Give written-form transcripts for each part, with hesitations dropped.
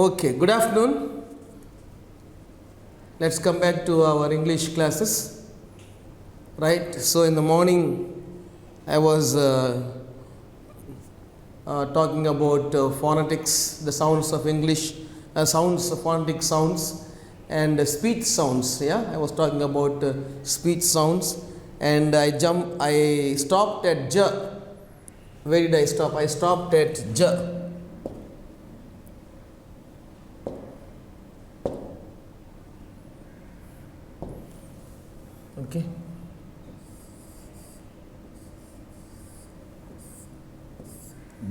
Okay, good afternoon. Let's come back to our English classes. Right, so in the morning I was talking about phonetics, the sounds of English, sounds, phonetic sounds, and speech sounds. Yeah, I was talking about speech sounds, and I stopped at j. Where did I stop? I stopped at j. Okay.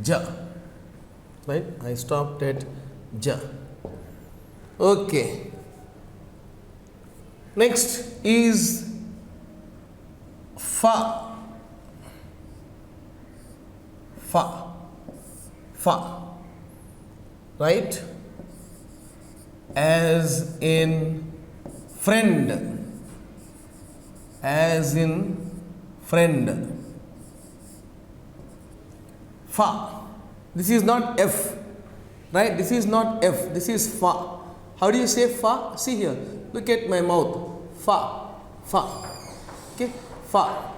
Ja. Right? I stopped at ja. Okay. Next is fa. Fa. Fa. Right? As in friend. As in friend. Fa. This is not F, right? This is not F. This is fa. How do you say fa? See here. Look at my mouth. Fa. Fa. Okay. Fa.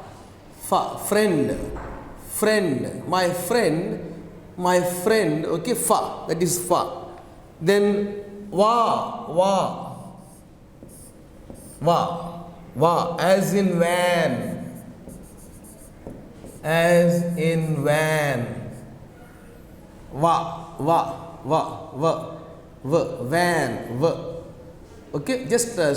Fa. Friend. Friend. My friend. My friend. Okay. Fa. That is fa. Then wa. Wa. Wa. Va, as in van, as in van, va, va, va, va, va, van, va. Okay, just a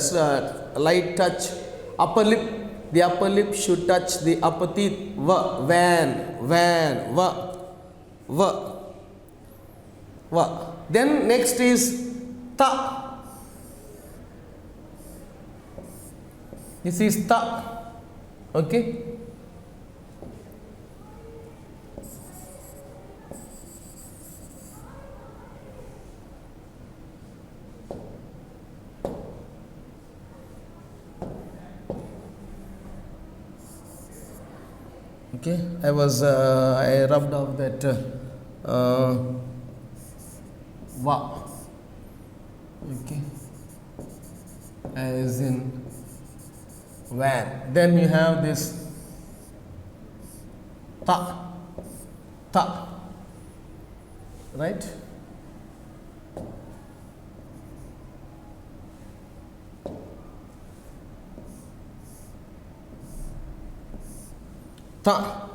light touch, upper lip, the upper lip should touch the upper teeth, va, van, van, va, va, va. Then next is ta. This is ta. Okay. Okay. I rubbed off that va. Okay. As in van. Then you have this ta, ta, right? Ta,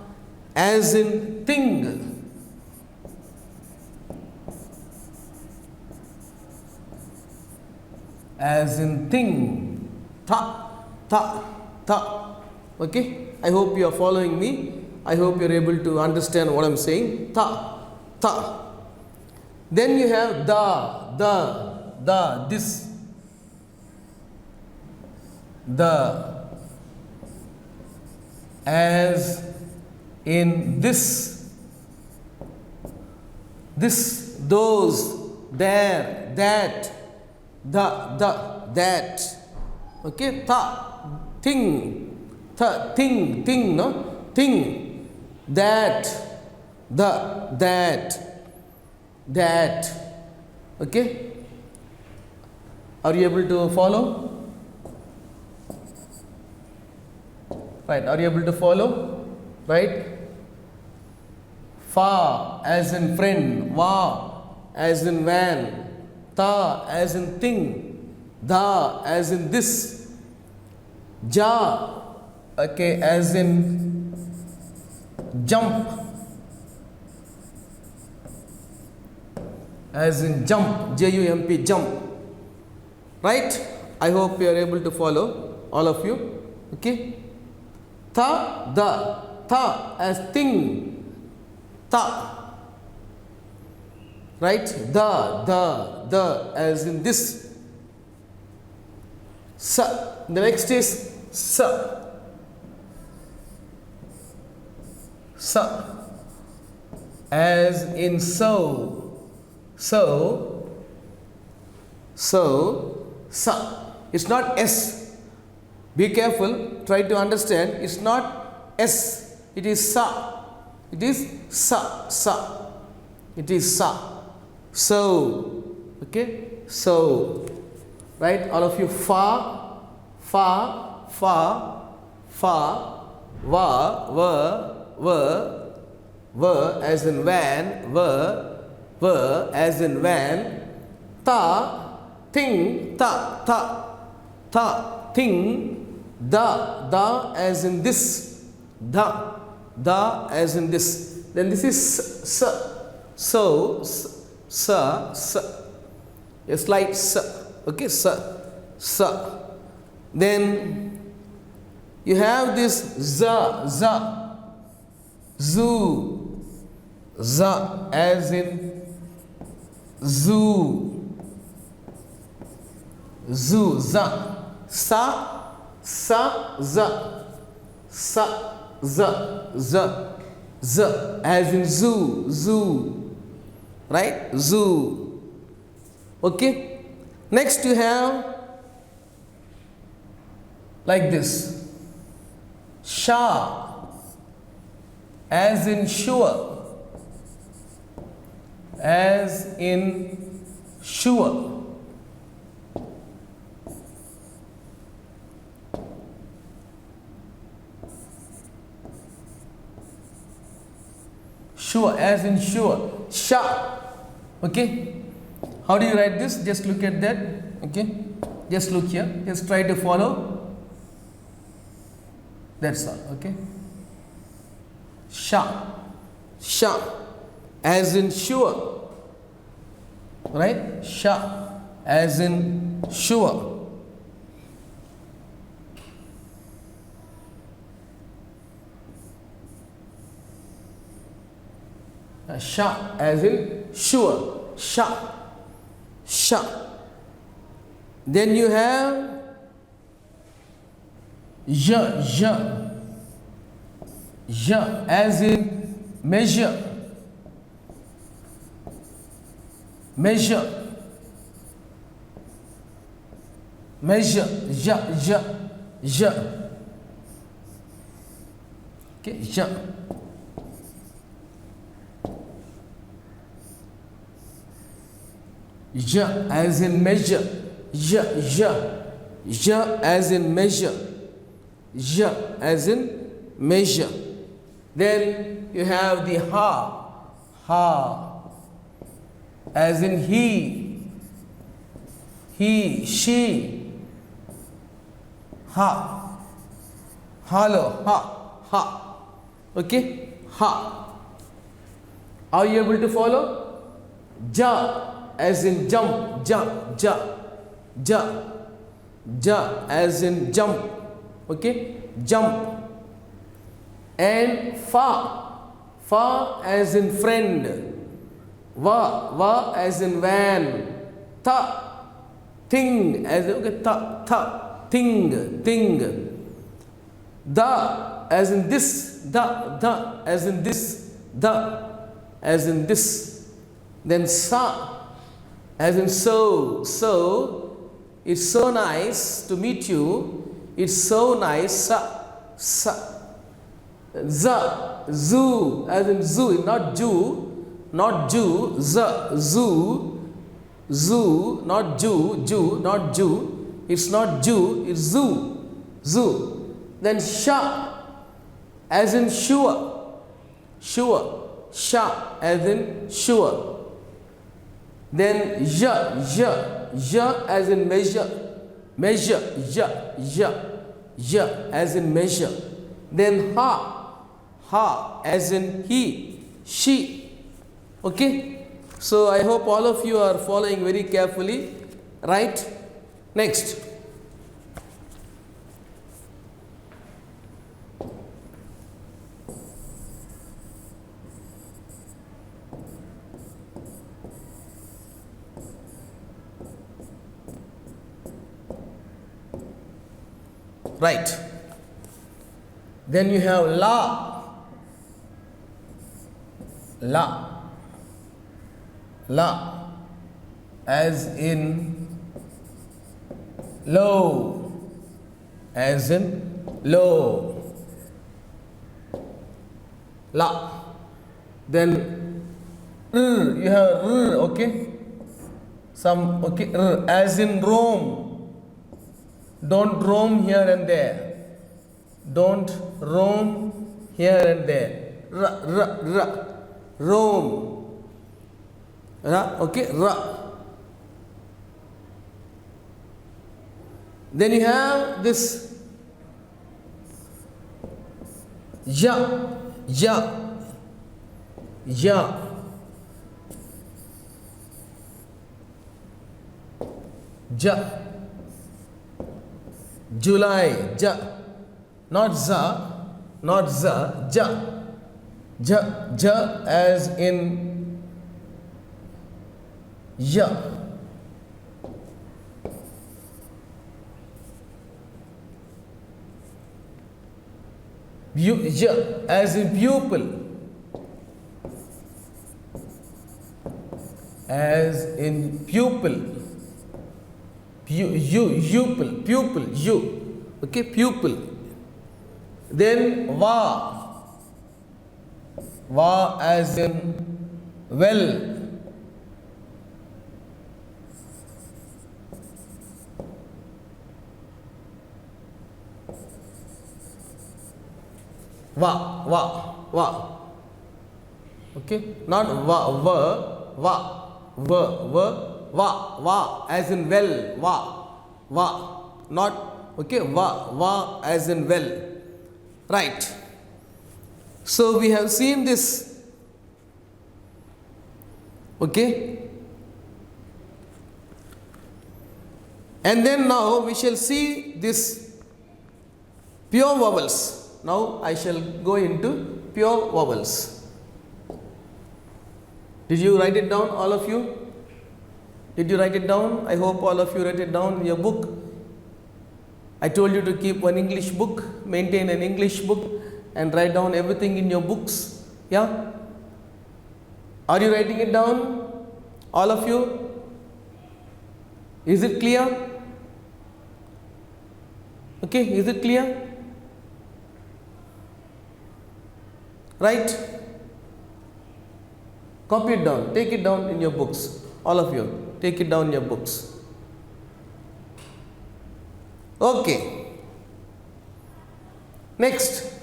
as in thing. As in thing. Ta. Ta, ta. Okay, I hope you are following me. I hope you are able to understand what I am saying. Ta, ta. Then you have the, this, the, as in this, those, there, that, that. Okay, ta. Thing, thing, no? Thing, that, that. Okay? Are you able to follow? Right, are you able to follow? Right? Fa, as in friend, va, as in van, ta, as in thing, da, as in this, ja, okay, as in jump, as in jump, J-U-M-P, jump. Right? I hope you are able to follow, all of you. Okay? Ta, the, ta, as thing, ta. Right? The, as in this. Sa. The next is sa. Sa. As in so. So. Sa. It's not S. Be careful. Try to understand. It's not S. It is sa. It is sa. It is sa. So. Okay, so right, all of you, fa, fa, fa, fa, va as in van, va as in van, ta, thing, ta, thing, da as in this, da as in this. Then this is so, a slight okay, Then you have this zoo, as in zoo, as in zoo, right? Zoo. Okay. Next you have like this, sha, as in sure, as in sure. Sure, as in sure, sha. Okay, how do you write this? Just look at that. Okay, just look here, just try to follow. That's all. Okay, sha, as in sure, right? Sha, as in sure. Sha, as in sure, sha. Then you have ja, as in measure, ja. Okay, ja. Ja, as in measure, ja, as in measure, ja, as in measure. Then you have the ha, as in he, she, ha, hello, ha. Okay, ha. Are you able to follow? Ja, as in jump, ja, as in jump, okay, jump. And fa as in friend, va as in van, ta, thing, as in, okay, ta, thing, da as in this, da as in this, as in this. Then sa, as in so, it's so nice to meet you, it's so nice, sa. Zoo, as in zoo, not Jew, zoo, not Jew, it's not Jew, it's zoo. Then sha, as in sure, sha, as in sure. Then ja, as in measure, ja, as in measure. Then ha, as in he, she. Okay, so I hope all of you are following very carefully, right? Next, right. Then you have la, as in low, as in low, la. Then you have okay, some, okay, as in roam. Don't roam here and there. Don't roam here and there. Roam. Okay, Then you have this ja, ja, ja. Ja. July, ja. Not za, not za, ja. Ja, ja as in ja. Ja as in pupil. As in pupil. Pupil, you. Okay, pupil. Then va. Va as in well. Va. Okay, not va, va as in well, va, not, okay, va as in well, right. So we have seen this, okay, and then now we shall see this pure vowels. Now I shall go into pure vowels. Did you write it down, all of you? Did you write it down? I hope all of you write it down in your book. I told you to keep one English book, maintain an English book, and write down everything in your books. Yeah? Are you writing it down? All of you? Is it clear? Okay, is it clear? Right? Copy it down, take it down in your books. All of you, take it down in your books. Okay. Next.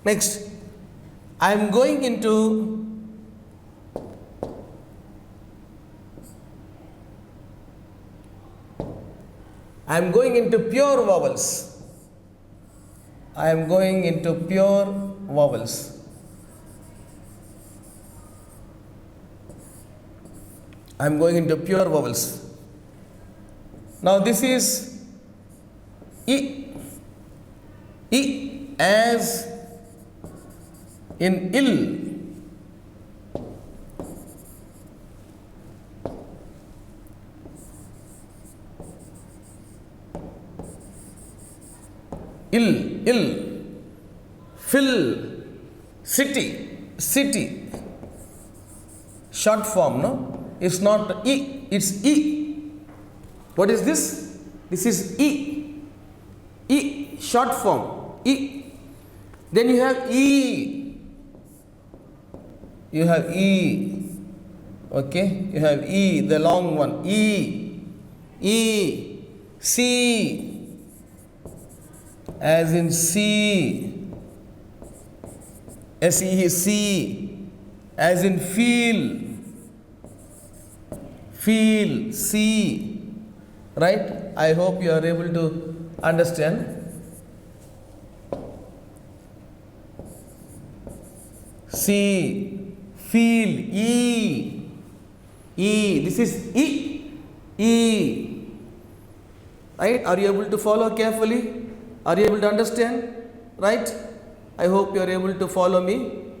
Next. I am going into pure vowels. I am going into pure vowels. I am going into pure vowels. Now this is I. I as in ill. Ill, fill, city, short form, no? It's not E, it's E. What is this? This is E, short form, E. Then you have E, okay? You have E, the long one, E, C, as in see, see, as in feel, see, right? I hope you are able to understand. See, feel, E, this is E, right? Are you able to follow carefully? Are you able to understand? Right? I hope you are able to follow me.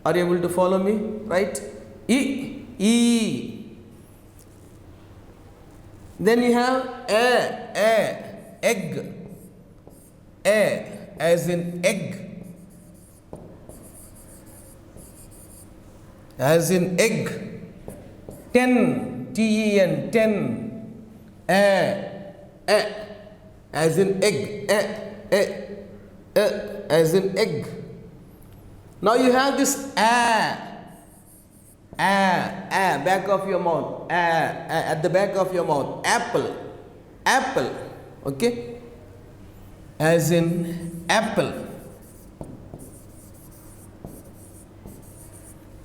Are you able to follow me? Right? E. Then you have egg. As in egg. As in egg. Ten. Ten. As in egg. As in egg. Now you have this back of your mouth, at the back of your mouth, apple, apple, okay, as in apple,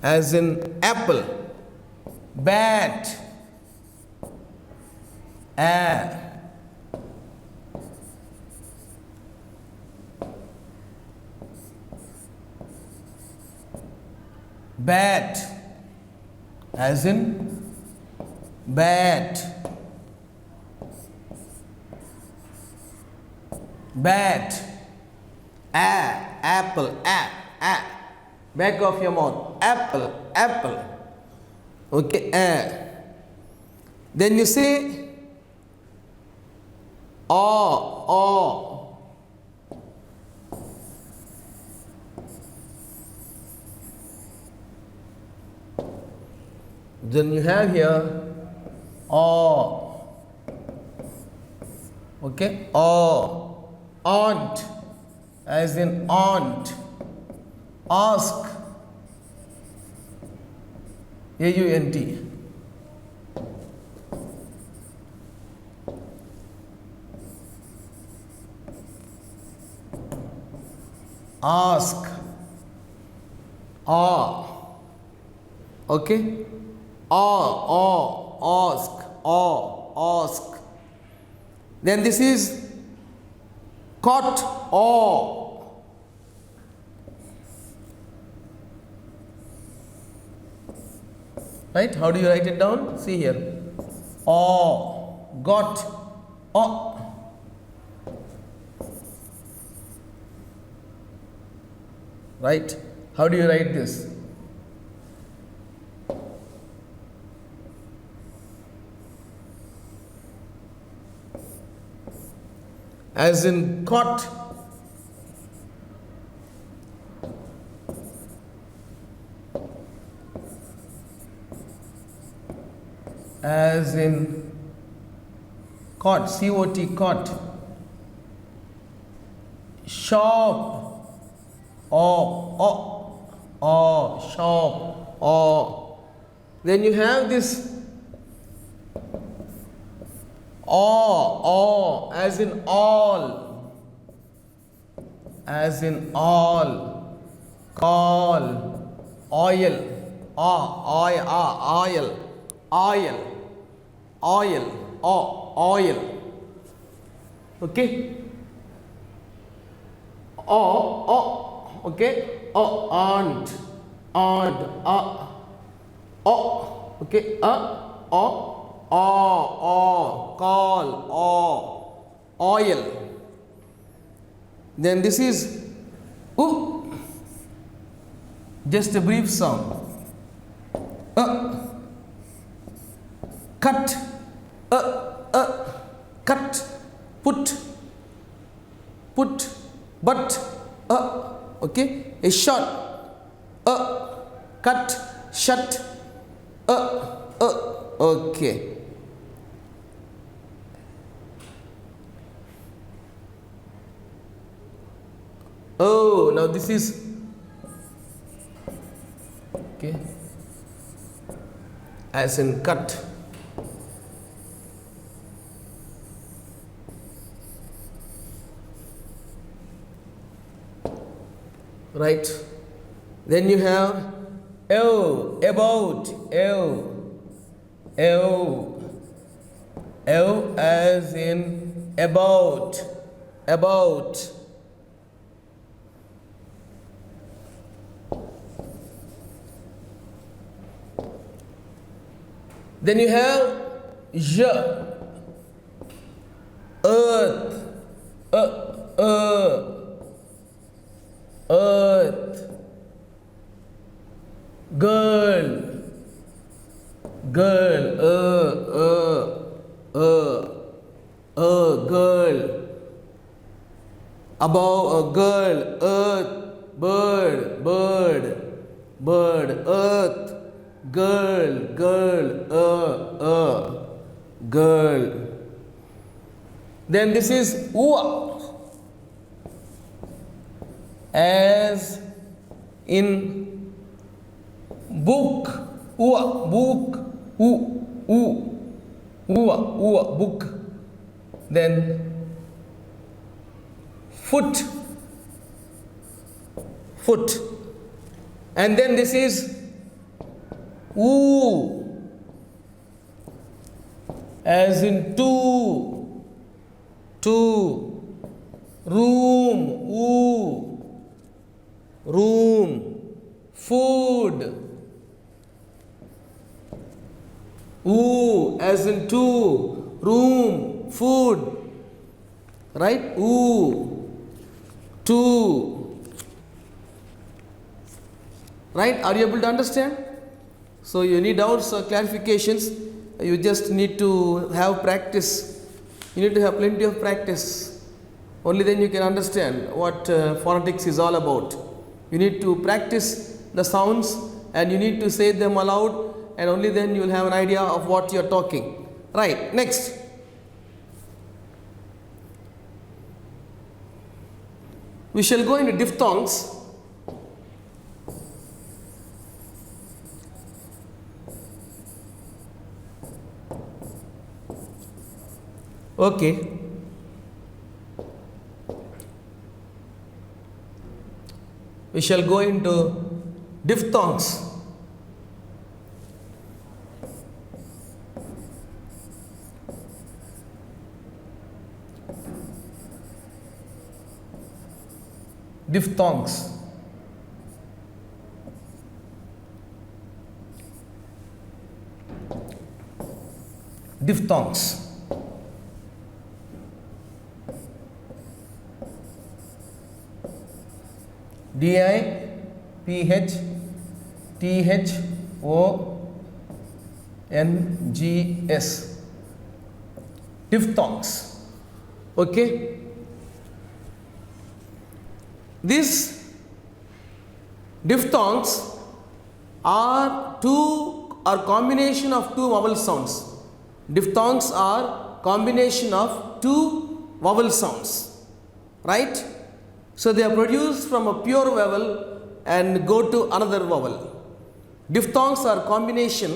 as in apple, bat, bat, as in bat, bat, apple, back of your mouth, apple, apple, okay, then you say oh, then you have here okay, aunt, as in aunt, ask, AUNT, ask, okay, ask. Then this is caught, right? How do you write it down? See here, got, right? How do you write this? As in caught, as in caught, C-O-T, caught, shop, shop, then you have this as in all, as in all, call, oil, oil, okay, okay, aunt, okay, call, oil. Then this is just a brief sound. Cut, cut, put, but, okay, a shot, cut, shut, okay. Oh, now this is okay, as in cut, right? Then you have about, as in about, then you have earth, girl, girl, above a girl, earth, bird, earth, girl, girl. Then this is as In book, book, book. Then foot, and then this is as in two, room, food, as in two, room, food, right? Two, right? Are you able to understand? So you need doubts or clarifications, you just need to have practice. You need to have plenty of practice. Only then you can understand what phonetics is all about. You need to practice the sounds and you need to say them aloud, and only then you will have an idea of what you are talking. Right, next. We shall go into diphthongs. Okay. We shall go into diphthongs. Diphthongs. Diphthongs. DIPHTHONGS. Diphthongs. Okay. These diphthongs are combination of two vowel sounds. Diphthongs are combination of two vowel sounds, right? So they are produced from a pure vowel and go to another vowel. Diphthongs are combination,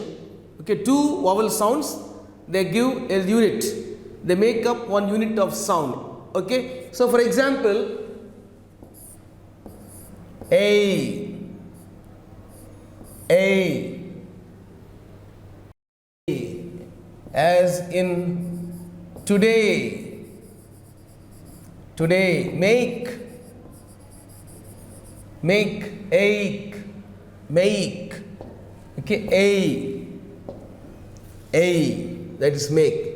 okay, two vowel sounds, they give a unit, they make up one unit of sound. Okay, so for example, a, as in today, make, ache, make, okay, a, that is make.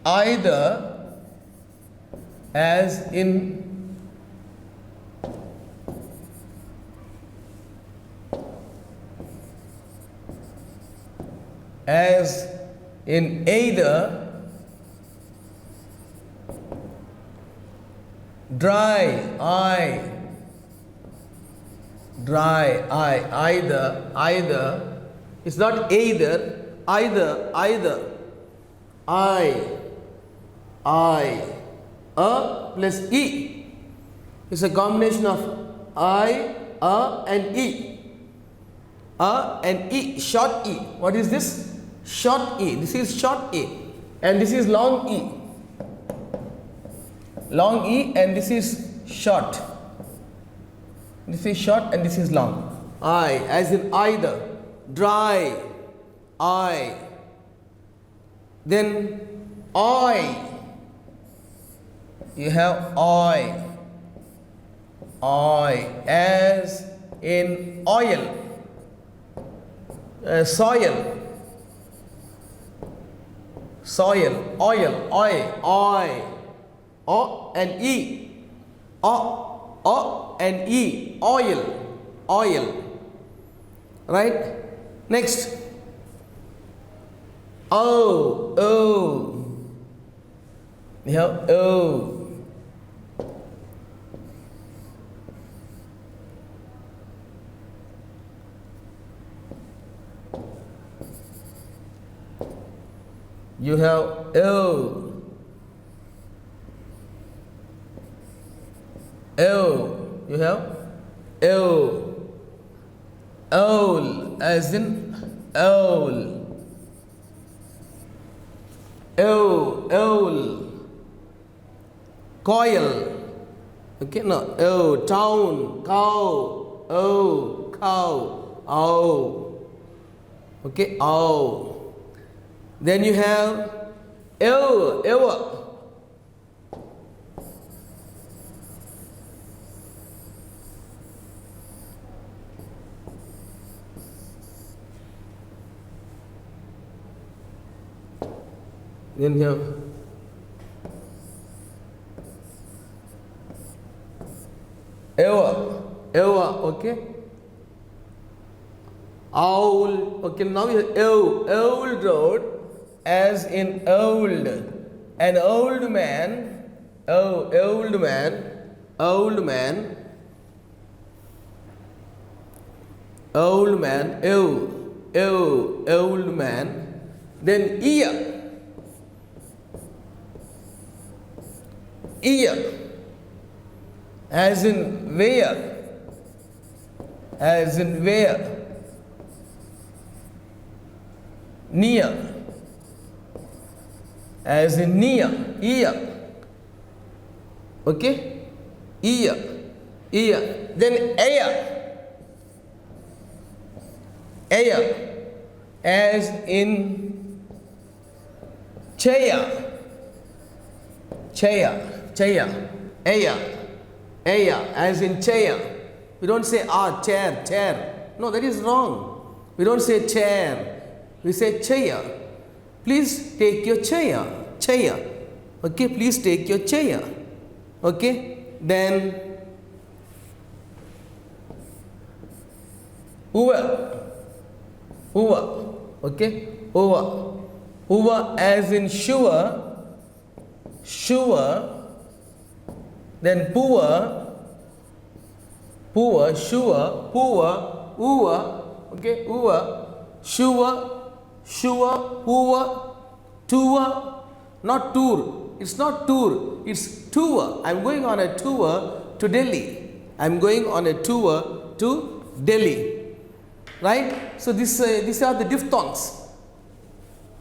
Either, as in either, dry eye, either, it's not either, either, I, plus E. It's a combination of I, and E. And E, short E. What is this? Short E. This is short E. And this is long E. Long E, and this is short. This is short and this is long. I, as in either. Dry, I. Then oil. You have oil, as in oil. Soil, oil, O and E, O and E, oil, right? Next, O, you have O. You have O. O. You have O. Owl, as in owl. Owl. Coil. Okay, no. Town. Cow. Cow. Ow. Okay, ow. Then you have ever. Then you have ever, okay. Owl, okay. Now we have old road, as in old. An old man, old man, old man, old man. Then ear, as in where, near, as in near, ear, okay, ear. Then air, as in chair, air, as in chair. We don't say chair. No, that is wrong. We don't say chair. We say chair. Please take your chair. Okay, please take your chair. Okay, then over. Okay, over, as in sure. Then poor, sure, okay, sure, poor, tour, not tour. It's not tour, it's tour. I'm going on a tour to Delhi. Right? So these are the diphthongs.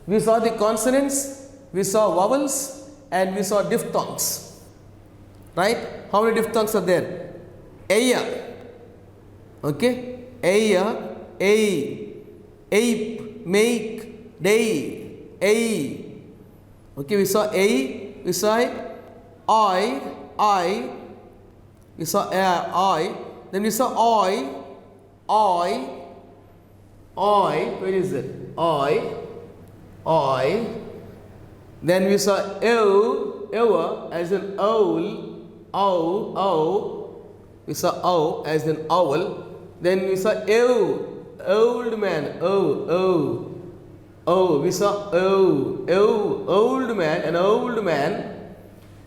We saw the consonants, we saw vowels, and we saw diphthongs. Right? How many diphthongs are there? Aya. Okay? Aya, ape, make, day, Okay, we saw we saw I, we saw I, then we saw where is it? I, then we saw ever, as in owl, we saw owl, as in owl. Then we saw old man, we saw old man, an old man.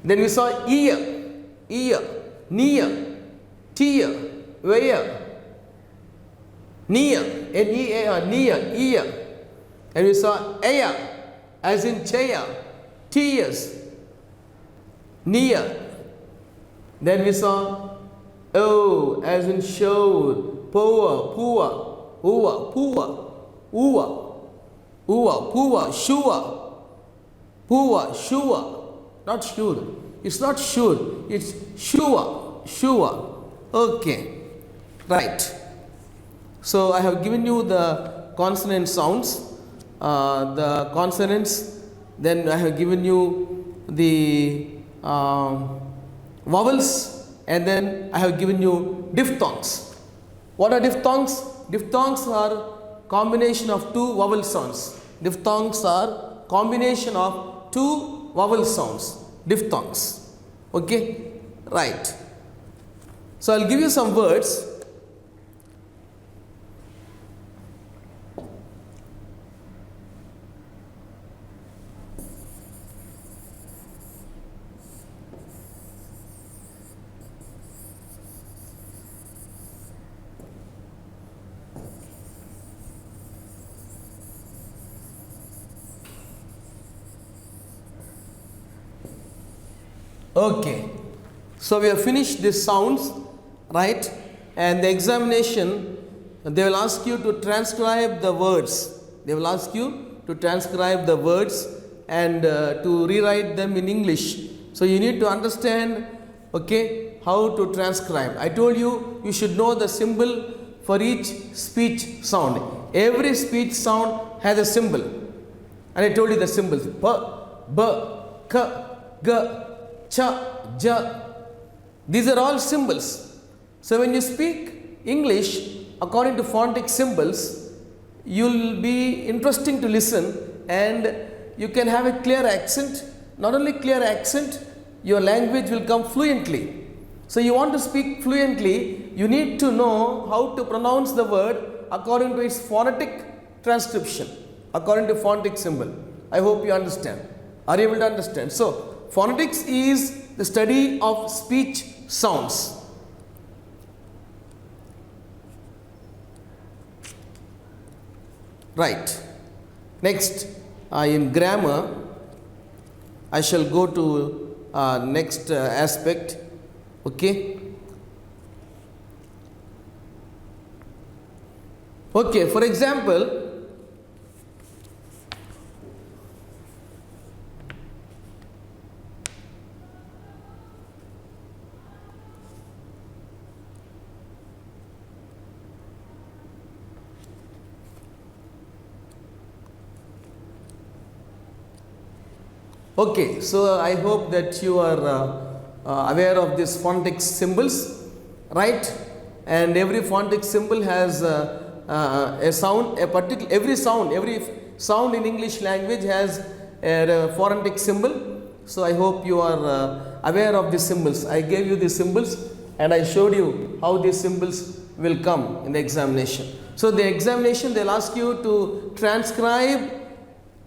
Then we saw ear, near, tear, where, near, near, ear. And we saw air, as in chair, tears, near. Then we saw as in shore, poor, sure, not sure. It's not sure, it's sure. Okay, right. So I have given you the consonant sounds, the consonants. Then I have given you the vowels, and then I have given you diphthongs. What are diphthongs? Diphthongs are combination of two vowel sounds. Diphthongs are combination of two vowel sounds. Diphthongs. Okay? Right. So I'll give you some words. Okay. So we have finished these sounds, right? And the examination, they will ask you to transcribe the words. They will ask you to transcribe the words and to rewrite them in English. So you need to understand, okay, how to transcribe. I told you, you should know the symbol for each speech sound. Every speech sound has a symbol. And I told you the symbols. P, B, K, G, Ch, J. These are all symbols. So when you speak English according to phonetic symbols, you will be interesting to listen and you can have a clear accent. Not only clear accent, your language will come fluently. So you want to speak fluently, you need to know how to pronounce the word according to its phonetic transcription, according to phonetic symbol. I hope you understand. Are you able to understand? So phonetics is the study of speech sounds. Right. Next, in grammar, I shall go to next aspect. Okay. Okay, for example, okay, so I hope that you are aware of these phonetic symbols, right? And every phonetic symbol has a sound, every sound in English language has a phonetic symbol. So I hope you are aware of these symbols. I gave you these symbols and I showed you how these symbols will come in the examination. So the examination, they'll ask you to transcribe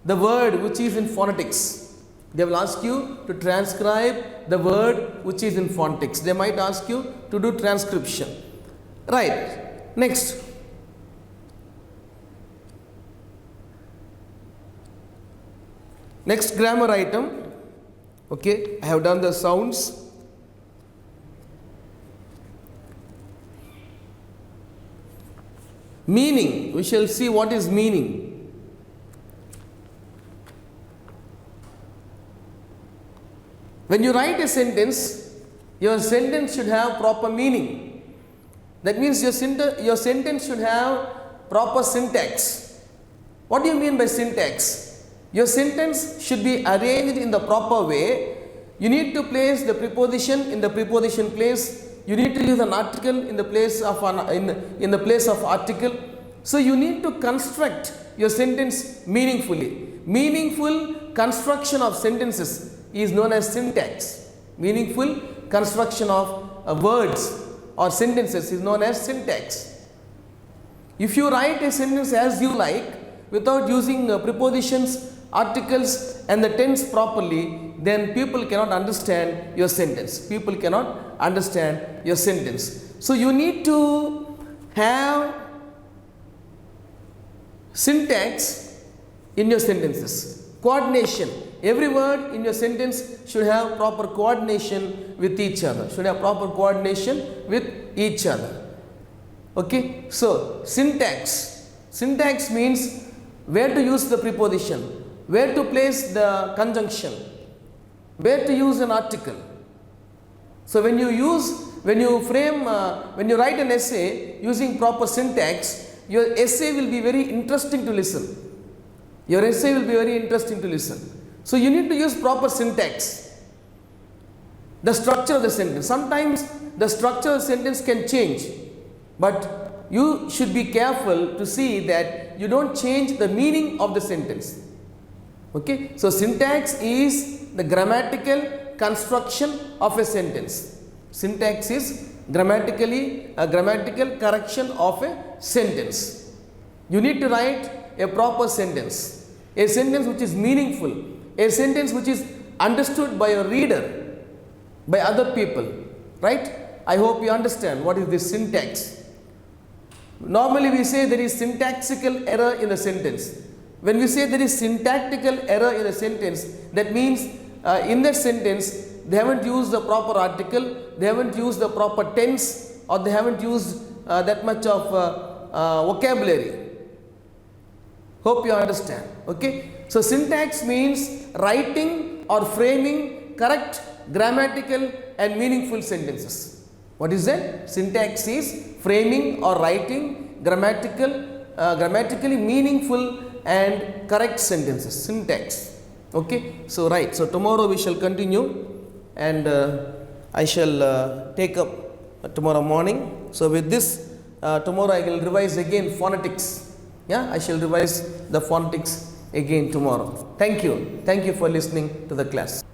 the word which is in phonetics. They will ask you to transcribe the word which is in phonetics. They might ask you to do transcription. Right. Next. Next grammar item. Okay, I have done the sounds. Meaning. We shall see what is meaning. When you write a sentence, your sentence should have proper meaning. That means your sentence should have proper syntax. What do you mean by syntax? Your sentence should be arranged in the proper way. You need to place the preposition in the preposition place. You need to use an article in the place of in the place of article. So you need to construct your sentence meaningfully. Meaningful construction of sentences is known as syntax. Meaningful construction of words or sentences is known as syntax. If you write a sentence as you like without using prepositions, articles and the tense properly, then people cannot understand your sentence. People cannot understand your sentence. So you need to have syntax in your sentences. Coordination. Every word in your sentence should have proper coordination with each other. Should have proper coordination with each other. Okay. So syntax. Syntax means where to use the preposition, where to place the conjunction, where to use an article. So when you write an essay using proper syntax, your essay will be very interesting to listen. Your essay will be very interesting to listen. So you need to use proper syntax. The structure of the sentence. Sometimes the structure of the sentence can change, but you should be careful to see that you don't change the meaning of the sentence. Okay. So syntax is the grammatical construction of a sentence. Syntax is grammatical correction of a sentence. You need to write a proper sentence, a sentence which is meaningful, a sentence which is understood by a reader, by other people, right? I hope you understand what is this syntax. Normally we say there is syntactical error in a sentence. When we say there is syntactical error in a sentence, that means in that sentence they haven't used the proper article, they haven't used the proper tense, or they haven't used that much of vocabulary. Hope you understand. Okay. So syntax means writing or framing correct grammatical and meaningful sentences. What is that? Syntax is framing or writing grammatically meaningful and correct sentences. Syntax. Okay. So right. So tomorrow we shall continue, and I shall take up tomorrow morning. So with this, tomorrow I will revise again phonetics. Yeah, I shall revise the phonetics again tomorrow. Thank you. Thank you for listening to the class.